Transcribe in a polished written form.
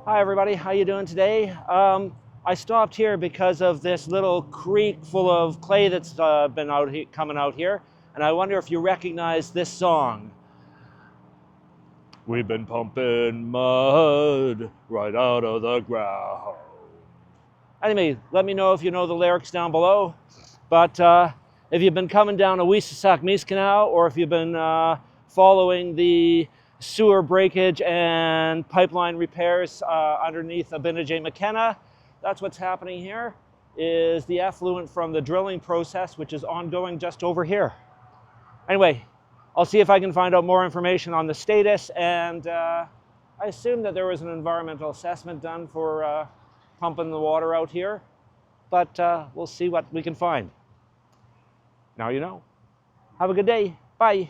Hi everybody, how you doing today? I stopped here because of this little creek full of clay that's been coming out here, and I wonder if you recognize this song. We've been pumping mud right out of the ground. Anyway, let me know if you know the lyrics down below. But if you've been coming down a Mies Canal, or if you've been following the sewer breakage and pipeline repairs underneath Abinajay McKenna, that's what's happening here, is the effluent from the drilling process, which is ongoing just over here. Anyway, I'll see if I can find out more information on the status, and I assume that there was an environmental assessment done for pumping the water out here, but we'll see what we can find. Now you know. Have a good day. Bye.